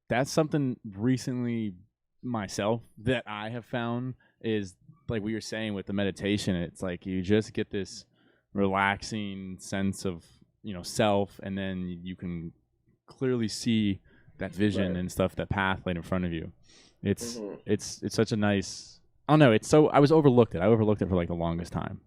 that's something recently myself that I have found is like what you're saying with the meditation. It's like you just get this relaxing sense of self, and then you can clearly see that vision Right. and stuff, that path laid in front of you. It's Hmm. it's such a nice. I don't know. It's so I was overlooked it. I overlooked it for like the longest time.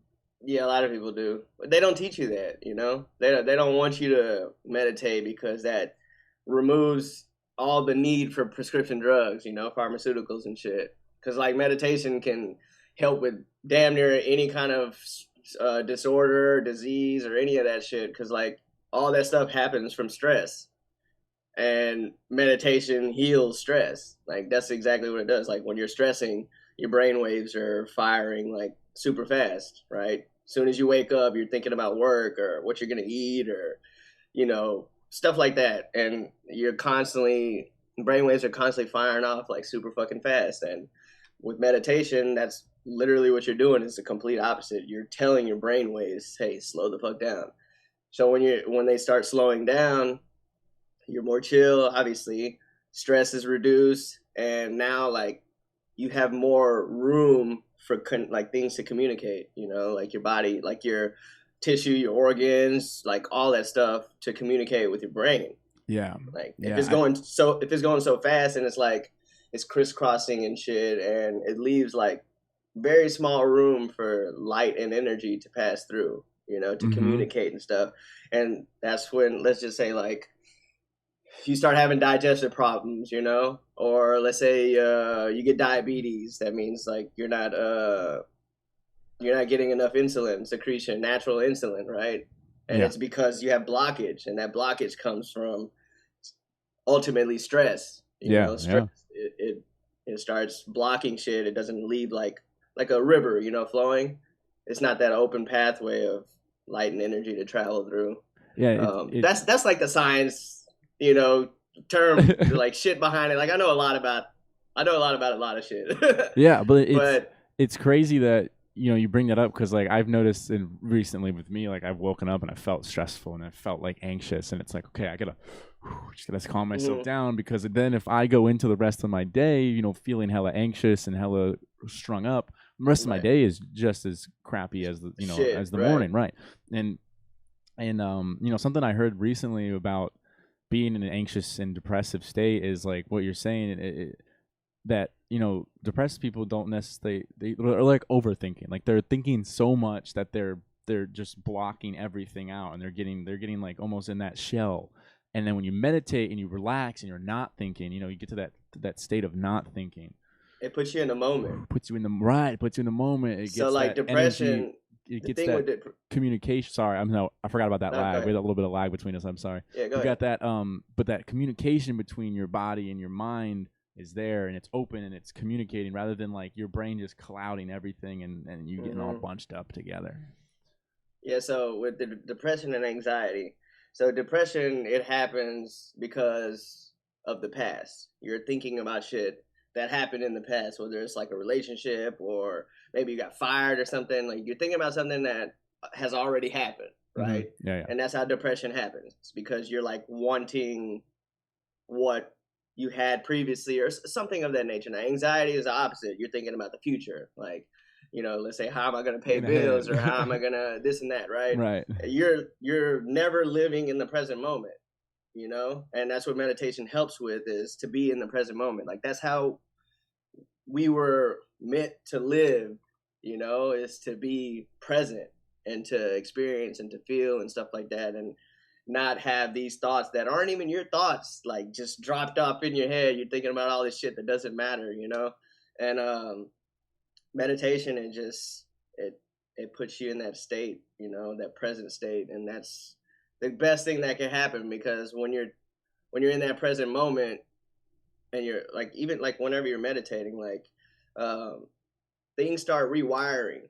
Yeah, a lot of people do. But they don't teach you that, you know? They don't want you to meditate because that removes all the need for prescription drugs, you know, pharmaceuticals and shit. Cuz like meditation can help with damn near any kind of disorder, disease or any of that shit cuz like all that stuff happens from stress. And meditation heals stress. Like that's exactly what it does. Like when you're stressing, your brain waves are firing like super fast, right? As soon as you wake up, you're thinking about work or what you're gonna eat or stuff like that, and you're constantly brain waves are constantly firing off like super fucking fast. And with meditation, that's literally what you're doing is the complete opposite. You're telling your brain waves, hey, slow the fuck down. So when they start slowing down, you're more chill, obviously stress is reduced, and now like you have more room for like things to communicate, like your body, like your tissue, your organs, like all that stuff to communicate with your brain. Yeah, Like yeah, I, if it's going so fast and it's like it's crisscrossing and shit, and it leaves like very small room for light and energy to pass through, to mm-hmm. communicate and stuff. And that's when, let's just say, like you start having digestive problems, or let's say you get diabetes. That means like you're not getting enough insulin secretion, natural insulin, right? And Yeah, it's because you have blockage, and that blockage comes from ultimately stress. yeah, Stress, yeah. it starts blocking shit. It doesn't leave like a river, flowing. It's not that open pathway of light and energy to travel through. Yeah, it That's like the science, you know, term, like shit behind it. Like I know a lot about a lot of shit, yeah, but but it's crazy that you bring that up because like I've noticed in recently with me, like I've woken up and I felt stressful and I felt like anxious, and it's like, okay, I gotta just gotta calm myself mhm, down, because then if I go into the rest of my day, feeling hella anxious and hella strung up, the rest of my right, day is just as crappy as the shit, as the right, morning, right? And something I heard recently about being in an anxious and depressive state is like what you're saying. That depressed people don't necessarily, they're like overthinking, like they're thinking so much that they're just blocking everything out, and they're getting like almost in that shell. And then when you meditate and you relax and you're not thinking, you get to that state of not thinking. it puts you in the moment. Puts you in the right, puts you in the moment. It So gets like that energy. depression, It the gets thing that with it, communication. Sorry, I forgot about that no, go lag. We ahead. had a little bit of lag between us. I'm sorry. Yeah, go We ahead. got that but that communication between your body and your mind is there, and it's open and it's communicating, rather than like your brain just clouding everything, and you getting all Hmm. bunched up together. Yeah, so with the depression and anxiety, so depression, it happens because of the past. You're thinking about shit that happened in the past, whether it's like a relationship or maybe you got fired or something. Like you're thinking about something that has already happened, Mm-hmm. right? Yeah, yeah. And that's how depression happens. It's because you're like wanting what you had previously or something of that nature. Now, anxiety is the opposite. You're thinking about the future, like, let's say, how am I going to pay Looking bills, or how am I ahead. going to this and that, right? Right. You're never living in the present moment, and that's what meditation helps with, is to be in the present moment. Like that's how we were meant to live, is to be present and to experience and to feel and stuff like that, and not have these thoughts that aren't even your thoughts, like just dropped off in your head. You're thinking about all this shit that doesn't matter, and meditation, it puts you in that state, that present state, and that's the best thing that can happen, because when you're in that present moment, and you're like, even like whenever you're meditating, like um, things start rewiring,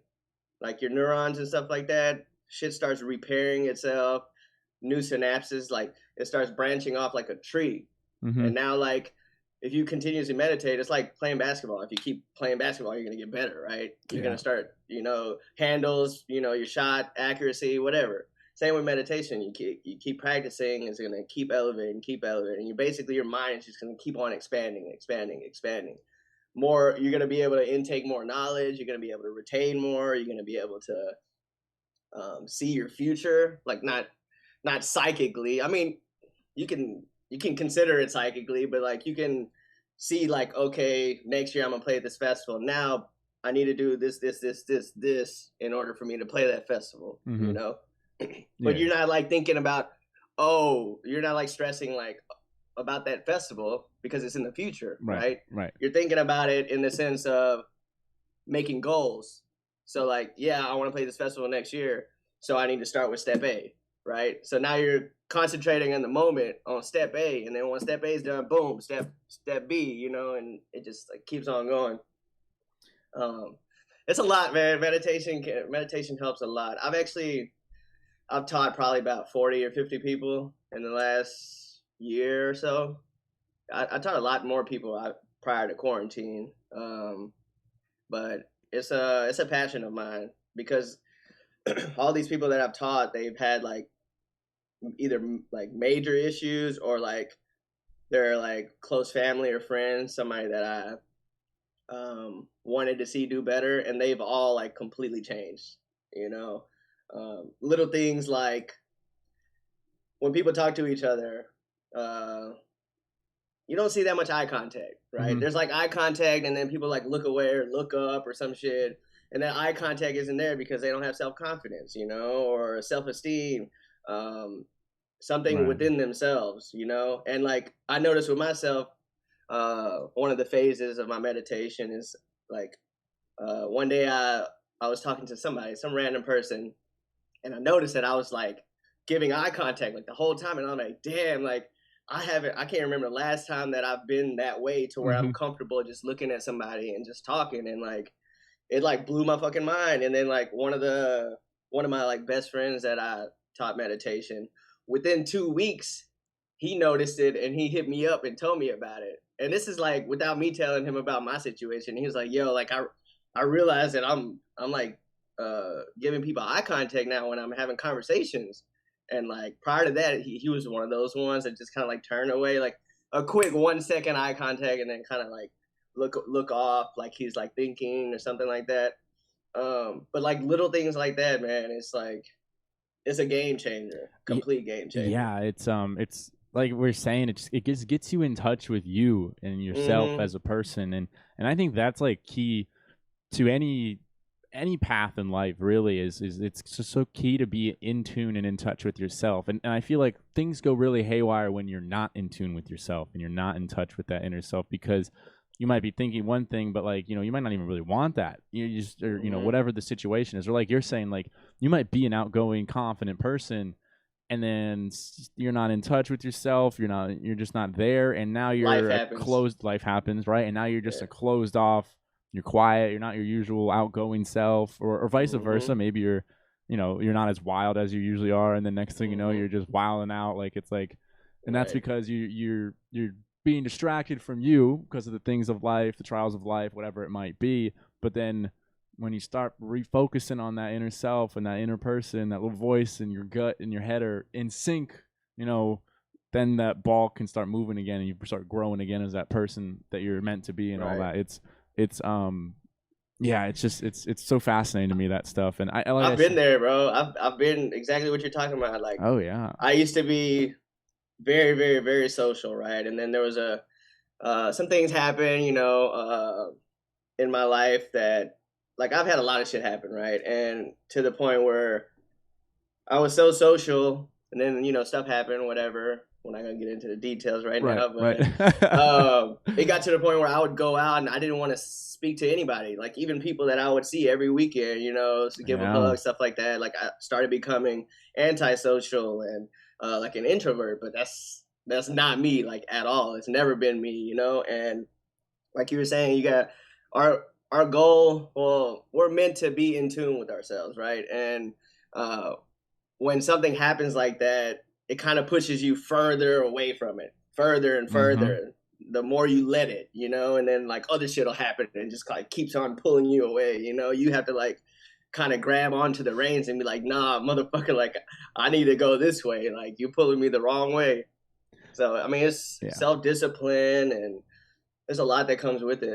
like your neurons and stuff like that. Shit starts repairing itself, new synapses, like it starts branching off like a tree. Mm-hmm. And now, like, if you continuously meditate, it's like playing basketball. If you keep playing basketball, you're gonna get better, right? You're Yeah. gonna start, handles, your shot accuracy, whatever. Same with meditation. You keep practicing. It's gonna keep elevating, keep elevating. You basically your mind is just gonna keep on expanding, expanding, expanding. More, you're gonna be able to intake more knowledge. You're gonna be able to retain more. You're gonna be able to see your future, like not psychically. I mean, you can consider it psychically, but like you can see like, okay, next year I'm gonna play at this festival. Now I need to do this in order for me to play that festival. Mm-hmm. But Yeah. you're not like thinking about, oh, you're not like stressing like about that festival because it's in the future, right? Right. You're thinking about it in the sense of making goals. So like, yeah, I want to play this festival next year, so I need to start with step A, right? So now you're concentrating in the moment on step A, and then once step A is done, boom, step B, and it just like keeps on going. It's a lot, man. Meditation helps a lot. I've taught probably about 40 or 50 people in the last year or so. I taught a lot more people prior to quarantine, but it's a passion of mine because all these people that I've taught, they've had like either like major issues or like they're like close family or friends, somebody that I wanted to see do better, and they've all like completely changed. Little things like when people talk to each other, uh, you don't see that much eye contact, right? Mm-hmm. There's like eye contact, and then people like look away or look up or some shit, and that eye contact isn't there because they don't have self confidence, or self esteem, something Right. within themselves, And like I noticed with myself, one of the phases of my meditation is like one day I was talking to somebody, some random person, and I noticed that I was like giving eye contact like the whole time, and I'm like, damn, like I can't remember the last time that I've been that way to where Mm-hmm. I'm comfortable just looking at somebody and just talking, and like it like blew my fucking mind. And then like one of my like best friends that I taught meditation, within 2 weeks, he noticed it and he hit me up and told me about it. And this is like without me telling him about my situation. He was like, yo, like I realized that I'm like giving people eye contact now when I'm having conversations. And like prior to that, he was one of those ones that just kind of like turn away, like a quick 1 second eye contact, and then kind of like look off, like he's like thinking or something like that. But like little things like that, man, it's like it's a game changer, complete game changer. Yeah, it's like we're saying, it just gets you in touch with you and yourself Mm-hmm. as a person, and I think that's like key to any path in life. Really, is it's just so key to be in tune and in touch with yourself, and I feel like things go really haywire when you're not in tune with yourself and you're not in touch with that inner self, because you might be thinking one thing, but like, you might not even really want that. You just, or whatever the situation is, or like you're saying, like you might be an outgoing, confident person, and then you're not in touch with yourself. You're just not there, and now Life you're a happens. closed. Life happens, right? And now you're just a closed off. You're quiet. You're not your usual outgoing self, or vice versa. Maybe you're not as wild as you usually are, and the next thing you know, you're just wilding out. Like it's like, and that's because you're being distracted from you because of the things of life, the trials of life, whatever it might be. But then when you start refocusing on that inner self and that inner person, that little voice in your gut and your head are in sync, then that ball can start moving again, and you start growing again as that person that you're meant to be, and all that. It's yeah, it's so fascinating to me, that stuff. And I've been there, bro. I've been exactly what you're talking about. Like, oh yeah, I used to be very, very, very social, right? And then there was some things happen, in my life that, like, I've had a lot of shit happen, right? And to the point where I was so social, and then stuff happened, whatever. We're not gonna get into the details right now, right. but it got to the point where I would go out and I didn't want to speak to anybody, like even people that I would see every weekend, to give a hug, stuff like that. Like I started becoming antisocial and like an introvert, but that's not me, like at all. It's never been me, And like you were saying, you got our goal. Well, we're meant to be in tune with ourselves, right? And uh, when something happens like that, it kind of pushes you further away from it, further and further. The more you let it, and then like other shit will happen and just like keeps on pulling you away. You have to like kind of grab onto the reins and be like, nah, motherfucker, like I need to go this way. Like you pulling me the wrong way. So I mean, it's Yeah. self discipline and there's a lot that comes with it.